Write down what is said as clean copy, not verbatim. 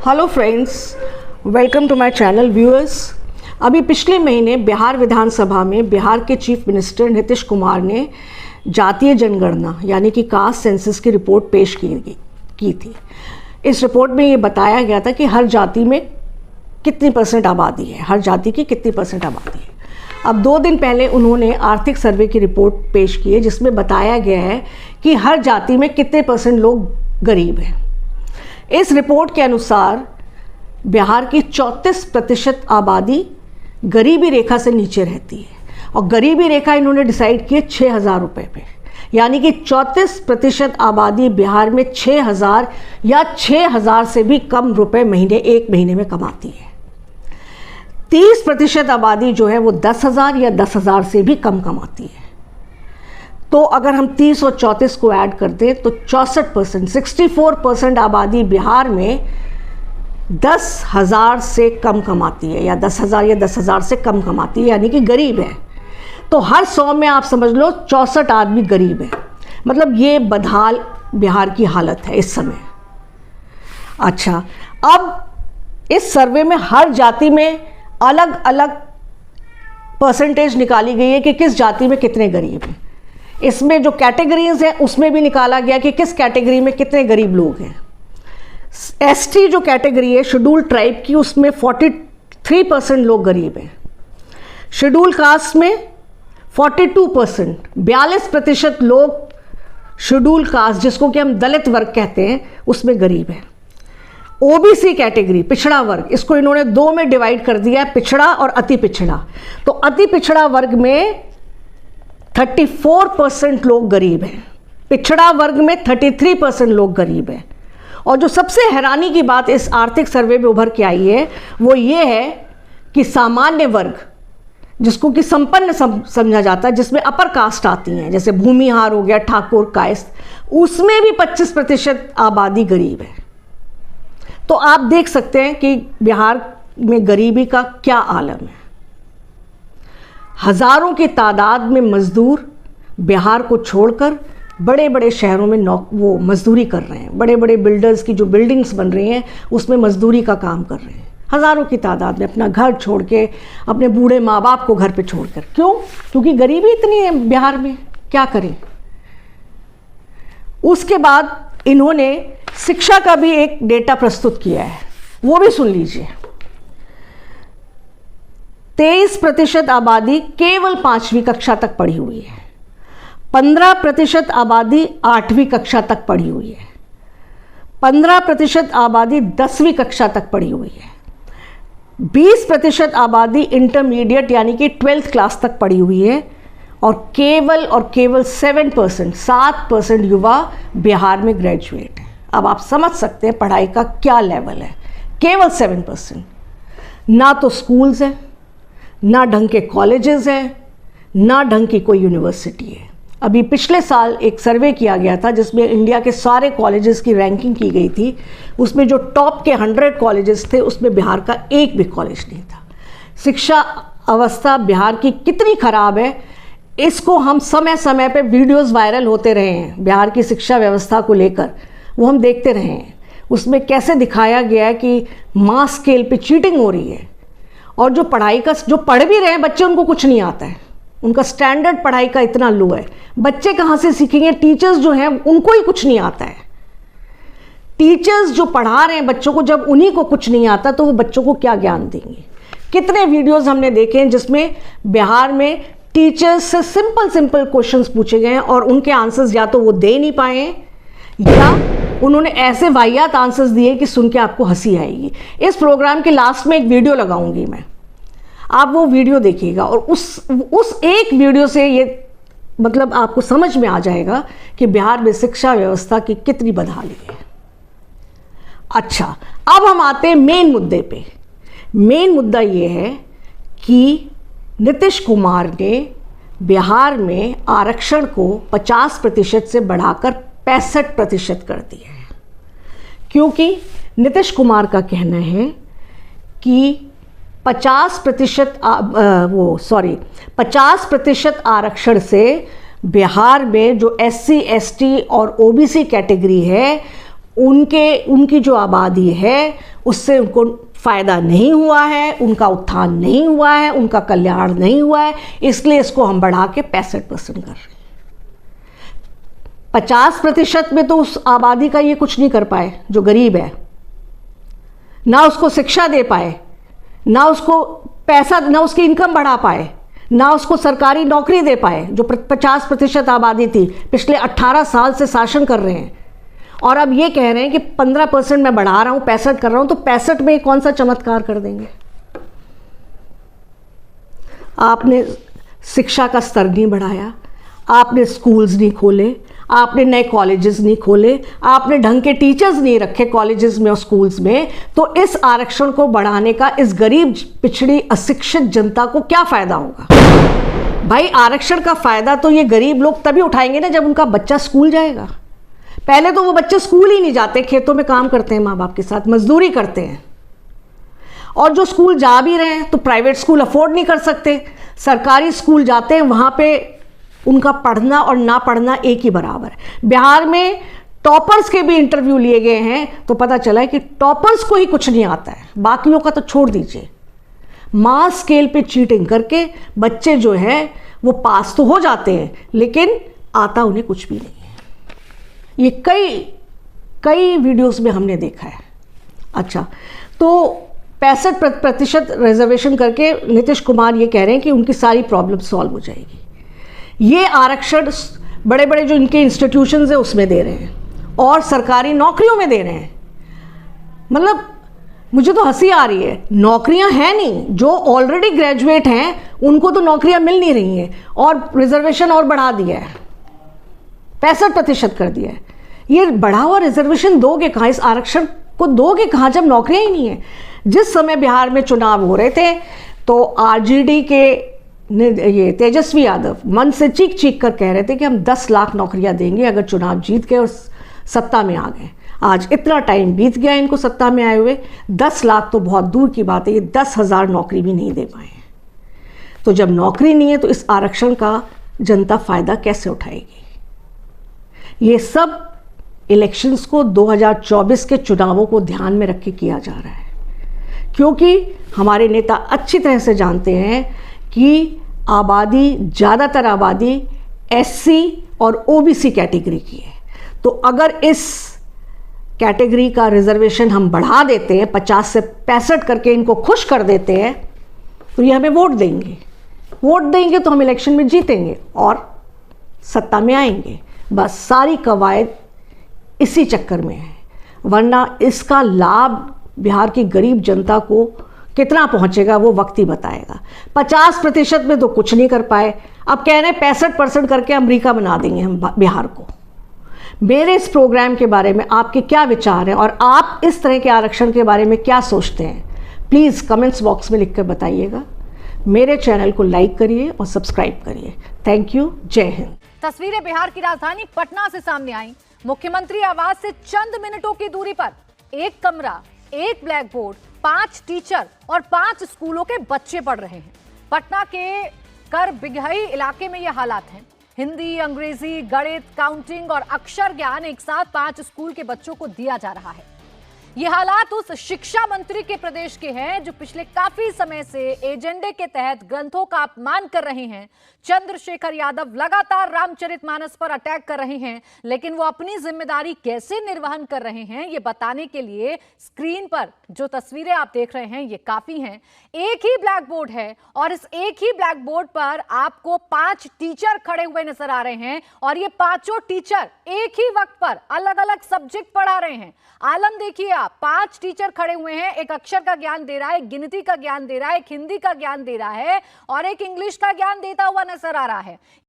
Hello friends, welcome to my channel viewers. अभी पिछले महीने बिहार विधानसभा में बिहार के चीफ मिनिस्टर नीतीश कुमार ने जातीय जनगणना यानी कि कास्ट सेंसस की रिपोर्ट पेश की थी। इस रिपोर्ट में ये बताया गया था कि हर जाति में कितनी % आबादी है, हर जाति की कितनी % आबादी है। अब 2 दिन पहले उन्होंने आर्थिक सर्वे की रिपोर्ट पेश की है जिसमें बताया गया है कि हर जाति में कितने % लोग गरीब हैं। इस रिपोर्ट के अनुसार बिहार की 34% आबादी गरीबी रेखा से नीचे रहती है और गरीबी रेखा इन्होंने डिसाइड की है 6,000 रुपये पे, यानी कि 34% आबादी बिहार में 6,000 या 6,000 से भी कम रुपए एक महीने में कमाती है। 30% आबादी जो है वो 10,000 या 10,000 से भी कम कमाती है। तो अगर हम 30 और 34 को ऐड कर दें तो 64%, 64% आबादी बिहार में 10,000 से कम कमाती है या 10,000 या 10,000 से कम कमाती है, यानी कि गरीब है। तो हर 100 में आप समझ लो 64 आदमी गरीब है। मतलब ये बदहाल बिहार की हालत है इस समय। अच्छा, अब इस सर्वे में हर जाति में अलग अलग परसेंटेज निकाली गई है कि किस जाति में कितने गरीब हैं। इसमें जो कैटेगरीज हैं उसमें भी निकाला गया कि किस कैटेगरी में कितने गरीब लोग हैं। एसटी जो कैटेगरी है शेड्यूल ट्राइब की, उसमें 43% लोग गरीब हैं। शेड्यूल कास्ट में 42%, 42% लोग शेड्यूल कास्ट जिसको कि हम दलित वर्ग कहते हैं उसमें गरीब हैं। ओबीसी कैटेगरी, पिछड़ा वर्ग, इसको इन्होंने 2 में डिवाइड कर दिया है, पिछड़ा और अति पिछड़ा। तो अति पिछड़ा वर्ग में 34% लोग गरीब हैं, पिछड़ा वर्ग में 33% लोग गरीब हैं। और जो सबसे हैरानी की बात इस आर्थिक सर्वे में उभर के आई है वो ये है कि सामान्य वर्ग जिसको कि संपन्न समझा जाता है, जिसमें अपर कास्ट आती हैं, जैसे भूमिहार हो गया, ठाकुर, कायस्थ, उसमें भी 25% आबादी गरीब है। तो आप देख सकते हैं कि बिहार में गरीबी का क्या आलम है। हजारों की तादाद में मजदूर बिहार को छोड़कर बड़े बड़े शहरों में वो मजदूरी कर रहे हैं। बड़े बड़े बिल्डर्स की जो बिल्डिंग्स बन रही हैं उसमें मजदूरी का काम कर रहे हैं, हज़ारों की तादाद में, अपना घर छोड़ के, अपने बूढ़े माँ बाप को घर पे छोड़कर। क्यों? क्योंकि गरीबी इतनी है बिहार में, क्या करें। उसके बाद इन्होंने शिक्षा का भी एक डेटा प्रस्तुत किया है, वो भी सुन लीजिए। 23% आबादी केवल 5वीं कक्षा तक पढ़ी हुई है, 15% आबादी 8वीं कक्षा तक पढ़ी हुई है, 15% आबादी 10वीं कक्षा तक पढ़ी हुई है, 20% आबादी इंटरमीडिएट यानी कि 12th क्लास तक पढ़ी हुई है और केवल 7% युवा बिहार में ग्रेजुएट है। अब आप समझ सकते हैं पढ़ाई का क्या लेवल है। केवल 7%। ना तो स्कूल्स हैं, ना ढंग के कॉलेजेस हैं, ना ढंग की कोई यूनिवर्सिटी है। अभी पिछले साल एक सर्वे किया गया था जिसमें इंडिया के सारे कॉलेजेस की रैंकिंग की गई थी। उसमें जो टॉप के 100 कॉलेजेस थे उसमें बिहार का एक भी कॉलेज नहीं था। शिक्षा अवस्था बिहार की कितनी खराब है, इसको हम समय समय पे वीडियोस वायरल होते रहे हैं बिहार की शिक्षा व्यवस्था को लेकर, वो हम देखते रहे हैं। उसमें कैसे दिखाया गया है कि मास स्केल पे चीटिंग हो रही है और जो पढ़ भी रहे हैं बच्चे, उनको कुछ नहीं आता है। उनका स्टैंडर्ड पढ़ाई का इतना लो है, बच्चे कहाँ से सीखेंगे। टीचर्स जो हैं उनको ही कुछ नहीं आता है। टीचर्स जो पढ़ा रहे हैं बच्चों को, जब उन्हीं को कुछ नहीं आता तो वो बच्चों को क्या ज्ञान देंगे। कितने वीडियोस हमने देखे हैं जिसमें बिहार में टीचर्स से सिंपल क्वेश्चंस पूछे गए हैं और उनके आंसर्स या तो वो दे नहीं पाए या उन्होंने ऐसे वाहियात आंसर्स दिए कि सुन के आपको हंसी आएगी। इस प्रोग्राम के लास्ट में एक वीडियो लगाऊंगी मैं, आप वो वीडियो देखिएगा और उस एक वीडियो से ये मतलब आपको समझ में आ जाएगा कि बिहार में शिक्षा व्यवस्था की कितनी बदहाली है। अच्छा, अब हम आते हैं मेन मुद्दे पे। मेन मुद्दा ये है कि नीतीश कुमार ने बिहार में आरक्षण को 50% से बढ़ाकर 65% कर दिया है, क्योंकि नीतीश कुमार का कहना है कि 50% आरक्षण से बिहार में जो SC, ST और OBC कैटेगरी है उनकी जो आबादी है उससे उनको फ़ायदा नहीं हुआ है, उनका उत्थान नहीं हुआ है, उनका कल्याण नहीं हुआ है, इसलिए इसको हम बढ़ा के 65% कर रहे हैं। 50% में तो उस आबादी का ये कुछ नहीं कर पाए जो गरीब है, ना उसको शिक्षा दे पाए, ना उसको पैसा, ना उसकी इनकम बढ़ा पाए, ना उसको सरकारी नौकरी दे पाए। जो 50% आबादी थी पिछले 18 साल से शासन कर रहे हैं, और अब ये कह रहे हैं कि 15% मैं बढ़ा रहा हूं, 65 कर रहा हूं, तो 65 में कौन सा चमत्कार कर देंगे? आपने शिक्षा का स्तर नहीं बढ़ाया, आपने स्कूल्स नहीं खोले, आपने नए कॉलेजेस नहीं खोले, आपने ढंग के टीचर्स नहीं रखे कॉलेजेस में और स्कूल्स में, तो इस आरक्षण को बढ़ाने का इस गरीब पिछड़ी अशिक्षित जनता को क्या फायदा होगा? भाई आरक्षण का फायदा तो ये गरीब लोग तभी उठाएंगे ना जब उनका बच्चा स्कूल जाएगा। पहले तो वो बच्चे स्कूल ही नहीं जाते, खेतों में काम करते हैं, माँ बाप के साथ मजदूरी करते हैं, और जो स्कूल जा भी रहे हैं तो प्राइवेट स्कूल अफोर्ड नहीं कर सकते, सरकारी स्कूल जाते हैं, वहाँ पे उनका पढ़ना और ना पढ़ना एक ही बराबर है। बिहार में टॉपर्स के भी इंटरव्यू लिए गए हैं तो पता चला है कि टॉपर्स को ही कुछ नहीं आता है, बाकियों का तो छोड़ दीजिए। मास स्केल पे चीटिंग करके बच्चे जो है वो पास तो हो जाते हैं, लेकिन आता उन्हें कुछ भी नहीं है। ये कई वीडियोस में हमने देखा है। अच्छा, तो 65% रिजर्वेशन करके नीतीश कुमार ये कह रहे हैं कि उनकी सारी प्रॉब्लम सॉल्व हो जाएगी। ये आरक्षण बड़े बड़े जो इनके इंस्टीट्यूशंस है उसमें दे रहे हैं और सरकारी नौकरियों में दे रहे हैं। मतलब मुझे तो हंसी आ रही है, नौकरियां हैं नहीं, जो ऑलरेडी ग्रेजुएट हैं उनको तो नौकरियां मिल नहीं रही हैं, और रिजर्वेशन और बढ़ा दिया है, 65% कर दिया है। ये बढ़ा हुआ रिजर्वेशन दोगे कहाँ? इस आरक्षण को दोगे कहाँ जब नौकरियां ही नहीं है? जिस समय बिहार में चुनाव हो रहे थे तो आरजेडी के ये तेजस्वी यादव मन से चीख चीख कर कह रहे थे कि हम 10 लाख नौकरियां देंगे अगर चुनाव जीत गए और सत्ता में आ गए। आज इतना टाइम बीत गया इनको सत्ता में आए हुए, 10 लाख तो बहुत दूर की बात है, ये 10,000 नौकरी भी नहीं दे पाए। तो जब नौकरी नहीं है तो इस आरक्षण का जनता फायदा कैसे उठाएगी? ये सब इलेक्शंस को 2024 के चुनावों को ध्यान में रख के किया जा रहा है, क्योंकि हमारे नेता अच्छी तरह से जानते हैं कि आबादी, ज़्यादातर आबादी एससी और ओबीसी कैटेगरी की है। तो अगर इस कैटेगरी का रिजर्वेशन हम बढ़ा देते हैं, 50 से 65 करके इनको खुश कर देते हैं, तो ये हमें वोट देंगे तो हम इलेक्शन में जीतेंगे और सत्ता में आएंगे। बस सारी कवायद इसी चक्कर में है, वरना इसका लाभ बिहार की गरीब जनता को कितना पहुंचेगा वो वक्त ही बताएगा। 50% में तो कुछ नहीं कर पाए, अब कह रहे हैं 65% करके अमेरिका बना देंगे हम बिहार को। मेरे इस प्रोग्राम के बारे में आपके क्या विचार हैं और आप इस तरह के आरक्षण के बारे में क्या सोचते हैं, प्लीज़ कमेंट्स बॉक्स में लिखकर बताइएगा। मेरे चैनल को लाइक करिए और सब्सक्राइब करिए। थैंक यू, जय हिंद। तस्वीरें बिहार की राजधानी पटना से सामने आई। मुख्यमंत्री आवास से चंद मिनटों की दूरी पर एक कमरा, एक ब्लैक बोर्ड, 5 टीचर और 5 स्कूलों के बच्चे पढ़ रहे हैं। पटना के कर बिगहई इलाके में यह हालात हैं। हिंदी, अंग्रेजी, गणित, काउंटिंग और अक्षर ज्ञान एक साथ 5 स्कूल के बच्चों को दिया जा रहा है। ये हालात उस शिक्षा मंत्री के प्रदेश के हैं जो पिछले काफी समय से एजेंडे के तहत ग्रंथों का अपमान कर रहे हैं। चंद्रशेखर यादव लगातार रामचरितमानस पर अटैक कर रहे हैं, लेकिन वो अपनी जिम्मेदारी कैसे निर्वहन कर रहे हैं ये बताने के लिए स्क्रीन पर जो तस्वीरें आप देख रहे हैं ये काफी हैं। एक ही ब्लैक बोर्ड है और इस एक ही ब्लैक बोर्ड पर आपको 5 टीचर खड़े हुए नजर आ रहे हैं और ये 5 टीचर एक ही वक्त पर अलग अलग सब्जेक्ट पढ़ा रहे हैं। आलम देखिए आप, 5 टीचर खड़े हुए हैं, एक अक्षर का ज्ञान दे रहा है, एक गिनती का ज्ञान दे रहा है, एक हिंदी का ज्ञान दे रहा है और एक इंग्लिश का ज्ञान देता हुआ नजर आ रहा है।